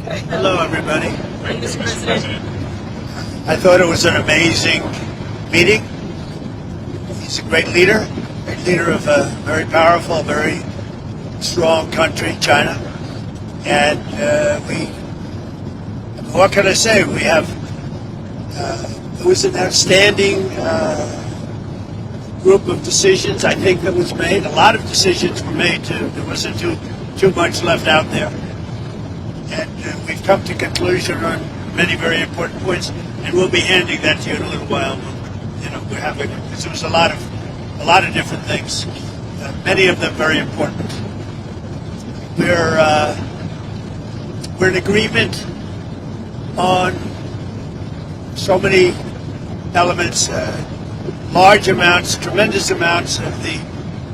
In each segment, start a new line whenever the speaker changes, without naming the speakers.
Hello, everybody.
Mr. President.
I thought it was an amazing meeting. He's a great leader of a very powerful, very strong country, China. And what can I say? We have, it was an outstanding group of decisions, I think, that was made. A lot of decisions were made, too. There wasn't too much left out there. And we've come to conclusion on many very important points, and we'll be handing that to you in a little while. We're having, because there was a lot of different things, many of them very important. We're in agreement on so many elements, large amounts, tremendous amounts of the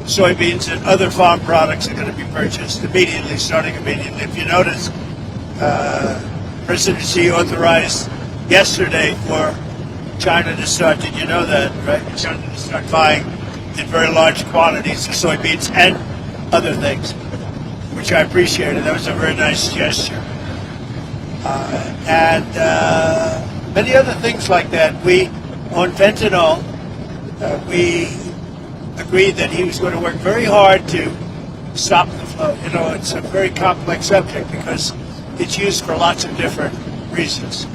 soybeans and other farm products are going to be purchased immediately, starting immediately. If you notice, President Xi authorized yesterday for China to start, did you know that, right? China to start buying in very large quantities of soybeans and other things, which I appreciated. That was a very nice gesture. And many other things like that. On fentanyl, we agreed that he was going to work very hard to stop the flow. It's a very complex subject because it's used for lots of different reasons,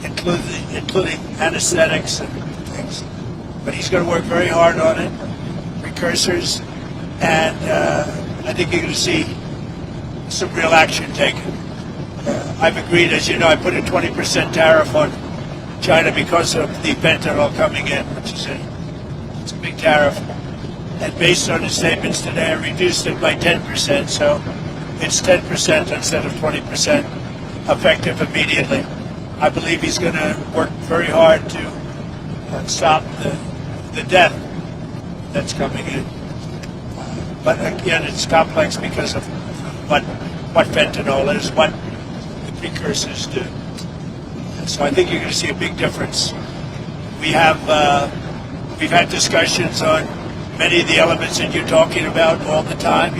including anesthetics and things. But he's going to work very hard on it, precursors, and I think you're going to see some real action taken. I've agreed, as you know, I put a 20% tariff on China because of the fentanyl coming in, which is it's a big tariff. And based on his statements today, I reduced it by 10%, so it's 10% instead of 20% effective immediately. I believe he's going to work very hard to stop the death that's coming in. But again, it's complex because of what fentanyl is, what the precursors do. So I think you're going to see a big difference. We've had discussions on many of the elements that you're talking about all the time.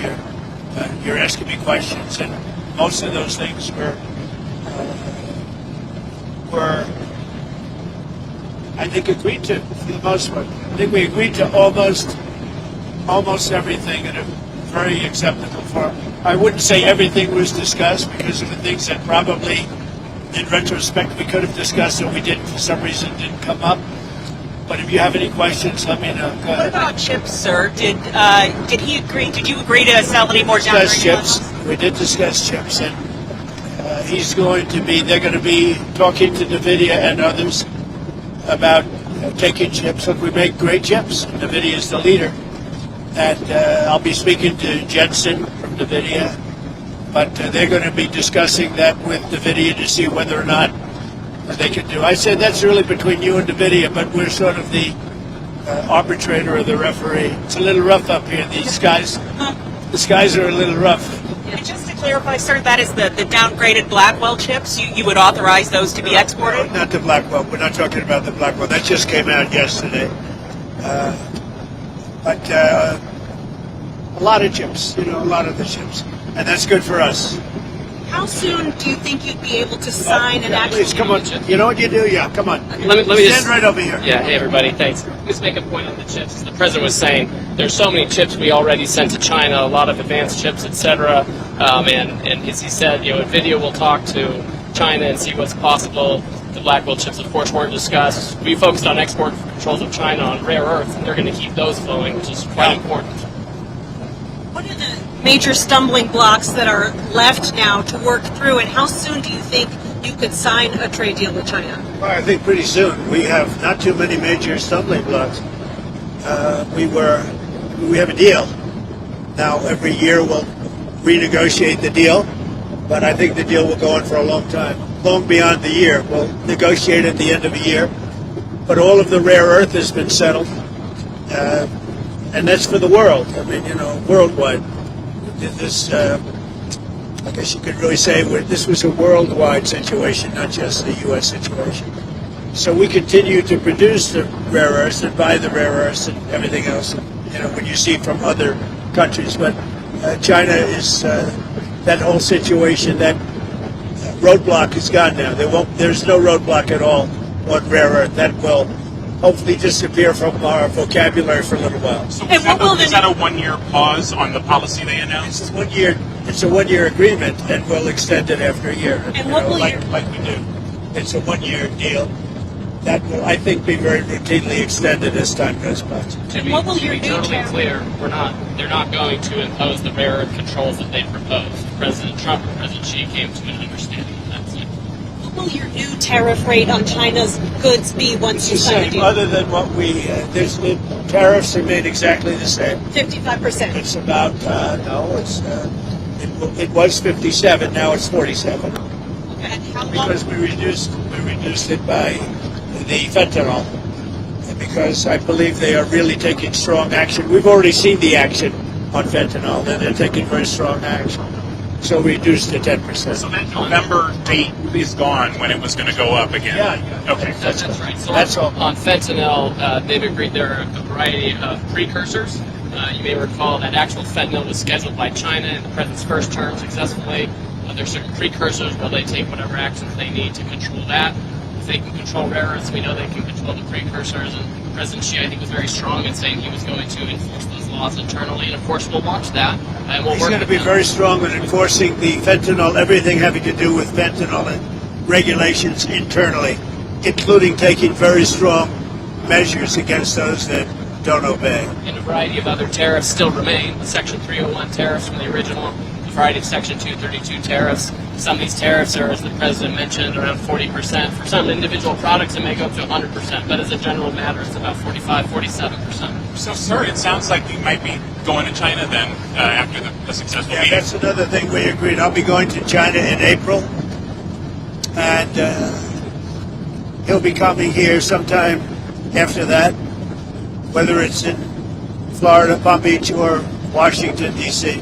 You're asking me questions, and most of those things were I think agreed to for the most part. I think we agreed to almost everything in a very acceptable form. I wouldn't say everything was discussed because there were things that probably, in retrospect, we could have discussed and we didn't, for some reason, didn't come up. But if you have any questions, let me know. Go ahead.
What about chips, sir? Did he agree? Did you agree to sell any more down
chips? We did discuss chips, and they're going to be talking to NVIDIA and others about taking chips. Look, we make great chips. NVIDIA is the leader. And I'll be speaking to Jensen from NVIDIA, but they're going to be discussing that with NVIDIA to see whether or not they can do. I said that's really between you and NVIDIA, but we're sort of the arbitrator or the referee. It's a little rough up here. The skies are a little rough.
And just to clarify, sir, that is the downgraded Blackwell chips. You would authorize those to be exported?
Not the Blackwell. We're not talking about the Blackwell. That just came out yesterday. But a lot of chips, a lot of the chips. And that's good for us.
How soon do you think you'd be able to sign an actual...
Please, come on. You know what you do? Yeah, come on.
Let me
stand right over here.
Yeah, hey, everybody, thanks. Just make a point on the chips. The president was saying there's so many chips we already sent to China, a lot of advanced chips, etc. And as he said, NVIDIA will talk to China and see what's possible. The Blackwell chips, of course, weren't discussed. We focused on export controls of China on rare earths, and they're going to keep those flowing, which is quite important.
What are the major stumbling blocks that are left now to work through, and how soon do you think you could sign a trade deal with China?
Well, I think pretty soon. We have not too many major stumbling blocks. We have a deal. Now, every year we'll renegotiate the deal, but I think the deal will go on for a long time, long beyond the year. We'll negotiate at the end of the year, but all of the rare earth has been settled, and that's for the world. I mean, worldwide. This, I guess you could really say this was a worldwide situation, not just a U.S. situation. So we continue to produce the rare earths and buy the rare earths and everything else, when you see from other countries. But China is that whole situation that roadblock is gone now. There's no roadblock at all on rare earth. That will hopefully disappear from our vocabulary for a little while.
So is that a 1 year pause on the policy they announced?
It's a 1 year agreement, and we'll extend it after a year.
And what will
like we do. It's a 1 year deal that will, I think, be very routinely extended as time goes by.
To be totally clear, they're not going to impose the rare earth controls that they proposed. President Trump and President Xi came to an understanding of that.
What will your new tariff rate on China's goods be once you sign the deal?
Other than what the tariffs remain exactly the same.
55%.
It's about, it was 57, now it's 47.
And how long?
Because we reduced it by the fentanyl. Because I believe they are really taking strong action. We've already seen the action on fentanyl, and they're taking very strong action. So we reduced to 10%.
So that November date is gone when it was going to go up again?
Yeah.
Okay.
That's right. So
That's all.
On fentanyl, they've agreed there are a variety of precursors. You may recall that actual fentanyl was scheduled by China in the president's first term successfully. There's certain precursors where they take whatever actions they need to control that. If they can control rare earths, we know they can control the precursors. And President Xi, I think, was very strong in saying he was going to enforce those laws internally. And of course, we'll watch that. And we'll
He's
work
going to
with
be
them.
very strong in enforcing the fentanyl, everything having to do with fentanyl and regulations internally, including taking very strong measures against those that don't obey.
And a variety of other tariffs still remain. The Section 301 tariffs from the original, a variety of Section 232 tariffs. Some of these tariffs are, as the President mentioned, around 40%. For some individual products, it may go up to 100%, but as a general matter, it's about 45, 47%.
So, sir, it sounds like you might be going to China then after the successful meeting.
That's another thing we agreed. I'll be going to China in April, and he'll be coming here sometime after that, whether it's in Florida, Palm Beach, or Washington, D.C.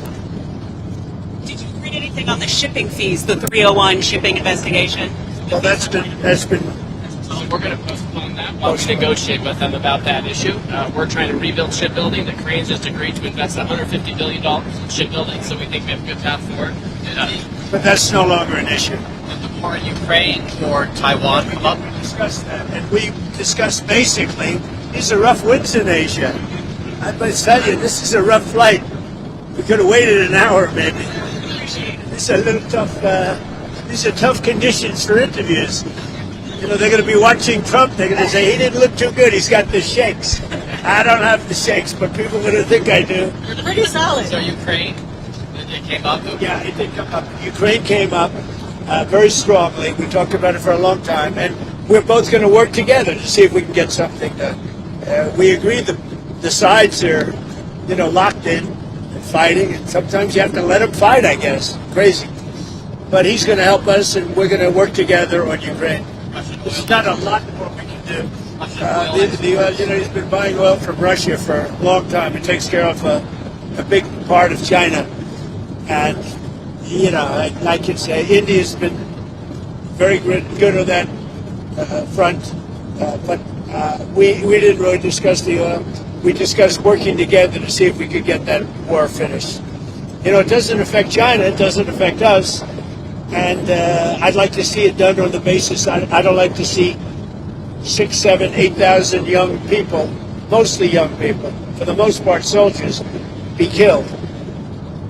Did you read anything on the shipping fees, the 301 shipping investigation?
Well, that's been
So we're going to postpone that while we negotiate with them about that issue. We're trying to rebuild shipbuilding. The Koreans just agreed to invest $150 billion in shipbuilding, so we think we have a good path forward.
but that's no longer an issue.
The war in Ukraine or Taiwan come up.
We discussed that, and we discussed basically these are rough winds in Asia. I must tell you, this is a rough flight. We could have waited an hour, maybe. It's a little tough. These are tough conditions for interviews. You know, they're going to be watching Trump. They're going to say, he didn't look too good. He's got the shakes. I don't have the shakes, but people are going to think I do.
Pretty solid.
So Ukraine, it came up.
Yeah, it did come up. Ukraine came up very strongly. We talked about it for a long time, and we're both going to work together to see if we can get something done. We agree that the sides are, locked in and fighting, and sometimes you have to let them fight, I guess. Crazy. But he's going to help us, and we're going to work together on Ukraine. There's not a lot more we can do. He's been buying oil from Russia for a long time. It takes care of a big part of China. And, I can say India's been very good on that front. But we didn't really discuss the oil. We discussed working together to see if we could get that war finished. It doesn't affect China. It doesn't affect us. And I'd like to see it done on the basis. I don't like to see 6, 7, 8,000 young people, mostly young people, for the most part soldiers, be killed.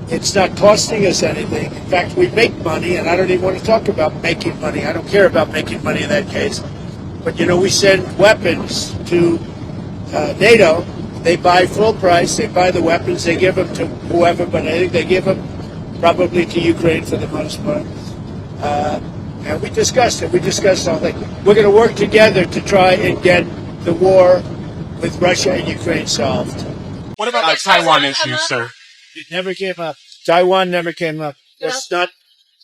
It's not costing us anything. In fact, we make money, and I don't even want to talk about making money. I don't care about making money in that case. But, we send weapons to NATO. They buy full price. They buy the weapons. They give them to whoever, but I think they give them probably to Ukraine for the most part. And we discussed it. We discussed all that. We're going to work together to try and get the war with Russia and Ukraine solved.
What about the Taiwan issue, sir?
It never came up. Taiwan never came up. Let's not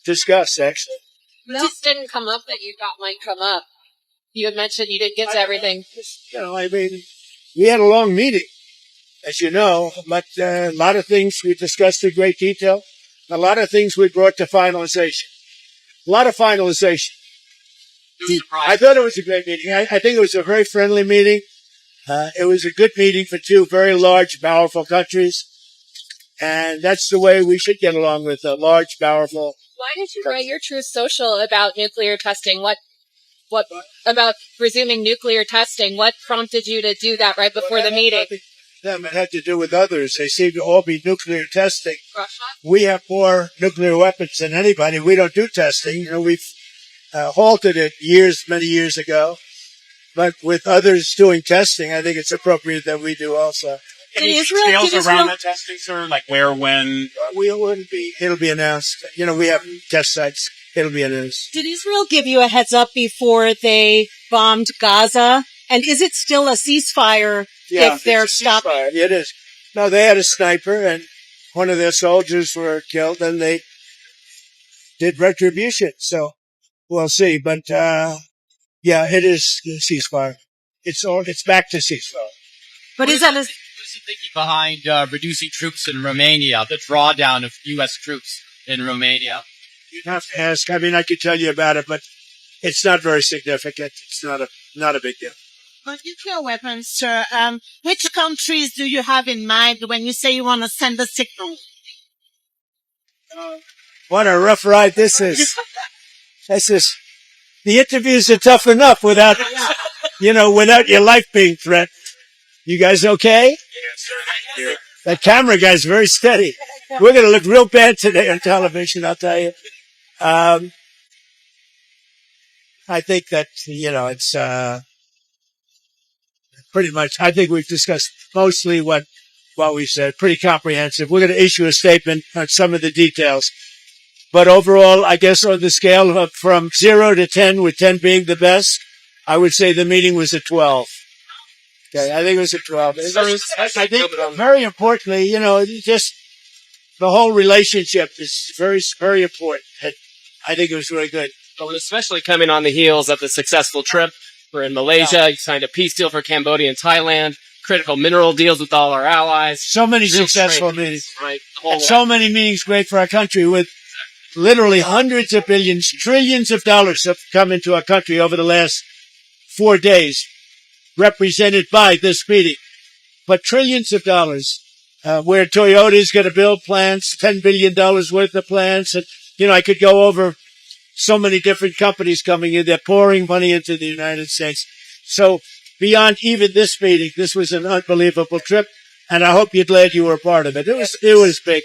discuss, actually.
What else didn't come up that you thought might come up? You had mentioned you didn't get to everything.
We had a long meeting, as you know, but a lot of things we discussed in great detail. A lot of things we brought to finalization. A lot of finalization. I thought it was a great meeting. I think it was a very friendly meeting. It was a good meeting for two very large, powerful countries. And that's the way we should get along with large, powerful
Why did you write your Truth Social about nuclear testing? What about resuming nuclear testing? What prompted you to do that right before the meeting?
Them. It had to do with others. They seem to all be nuclear testing.
Russia?
We have more nuclear weapons than anybody. We don't do testing. We've halted it many years ago. But with others doing testing, I think it's appropriate that we do also.
Any details around that testing, sir? Like where, when?
It'll be announced. We have test sites. It'll be announced.
Did Israel give you a heads up before they bombed Gaza? And is it still a ceasefire if they're stopping?
Yeah, it is. No, they had a sniper and one of their soldiers were killed and they did retribution. So we'll see. But, it is a ceasefire. It's back to ceasefire.
But is that
What's the thinking behind reducing troops in Romania, the drawdown of U.S. troops in Romania?
You'd have to ask. I mean, I could tell you about it, but it's not very significant. It's not a big deal.
On nuclear weapons, sir, which countries do you have in mind when you say you want to send a signal?
What a rough ride this is. The interviews are tough enough without your life being threatened. You guys okay?
Yes, sir. Thank you.
That camera guy's very steady. We're going to look real bad today on television, I'll tell you. I think that, it's, pretty much, I think we've discussed mostly what we said, pretty comprehensive. We're going to issue a statement on some of the details. But overall, I guess on the scale of from 0 to 10, with 10 being the best, I would say the meeting was a 12. Okay, I think it was a 12. I think very importantly, just the whole relationship is very, very important. I think it was really good.
But especially coming on the heels of the successful trip. We're in Malaysia. You signed a peace deal for Cambodia and Thailand. Critical mineral deals with all our allies.
So many successful meetings.
Right.
And so many meetings great for our country with literally hundreds of billions, trillions of dollars have come into our country over the last 4 days, represented by this meeting. But trillions of dollars, where Toyota is going to build plants, $10 billion worth of plants. And, I could go over so many different companies coming in. They're pouring money into the United States. So beyond even this meeting, this was an unbelievable trip. And I hope you're glad you were a part of it. It was big.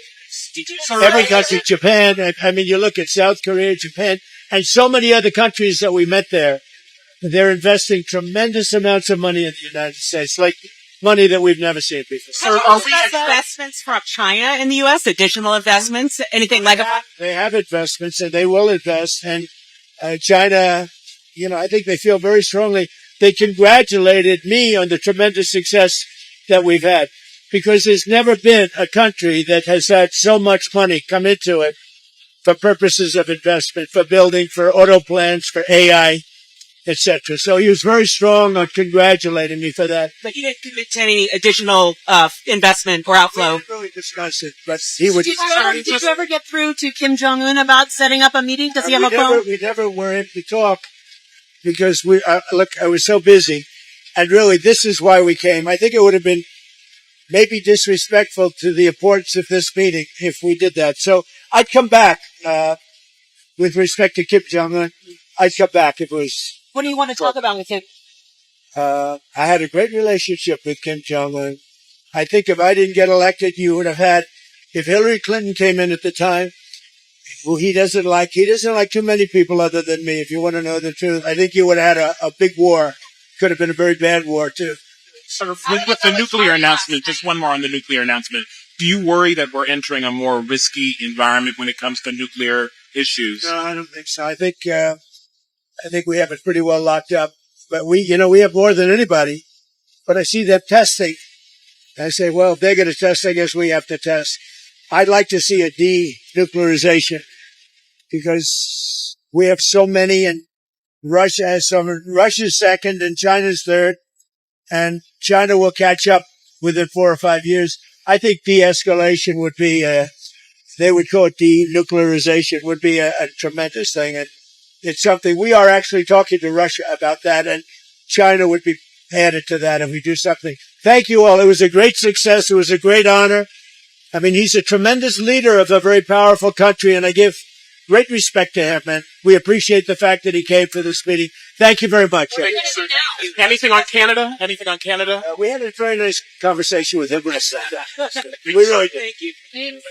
Every country, Japan, I mean, you look at South Korea, Japan, and so many other countries that we met there. They're investing tremendous amounts of money in the United States, like money that we've never seen before.
So are we investments from China in the U.S., additional investments, anything like that?
They have investments and they will invest. And China, I think they feel very strongly. They congratulated me on the tremendous success that we've had, because there's never been a country that has had so much money come into it for purposes of investment, for building, for auto plants, for AI, etc. So he was very strong on congratulating me for that.
But he didn't commit to any additional investment or outflow.
We didn't really discuss it, but he would.
Did you ever get through to Kim Jong-un about setting up a meeting? Does he have a phone?
We never were able to talk because I was so busy. And really, this is why we came. I think it would have been maybe disrespectful to the importance of this meeting if we did that. So I'd come back, with respect to Kim Jong-un. I'd come back if it was.
What do you want to talk about with him?
I had a great relationship with Kim Jong-un. I think if I didn't get elected, you would have had, if Hillary Clinton came in at the time, who he doesn't like too many people other than me, if you want to know the truth. I think you would have had a big war. Could have been a very bad war, too.
Sort of with the nuclear announcement, just one more on the nuclear announcement. Do you worry that we're entering a more risky environment when it comes to nuclear issues?
No, I don't think so. I think we have it pretty well locked up. But we have more than anybody. But I see them testing. I say, well, if they're going to test, I guess we have to test. I'd like to see a denuclearization because we have so many, and Russia has some. Russia's second and China's third, and China will catch up within 4 or 5 years. I think de-escalation would be, they would call it denuclearization, would be a tremendous thing. And it's something we are actually talking to Russia about that, and China would be added to that if we do something. Thank you all. It was a great success. It was a great honor. I mean, he's a tremendous leader of a very powerful country, and I give great respect to him, and we appreciate the fact that he came for this meeting. Thank you very much.
Anything on Canada? Anything on Canada?
We had a very nice conversation with him last night. We really did.
Thank you.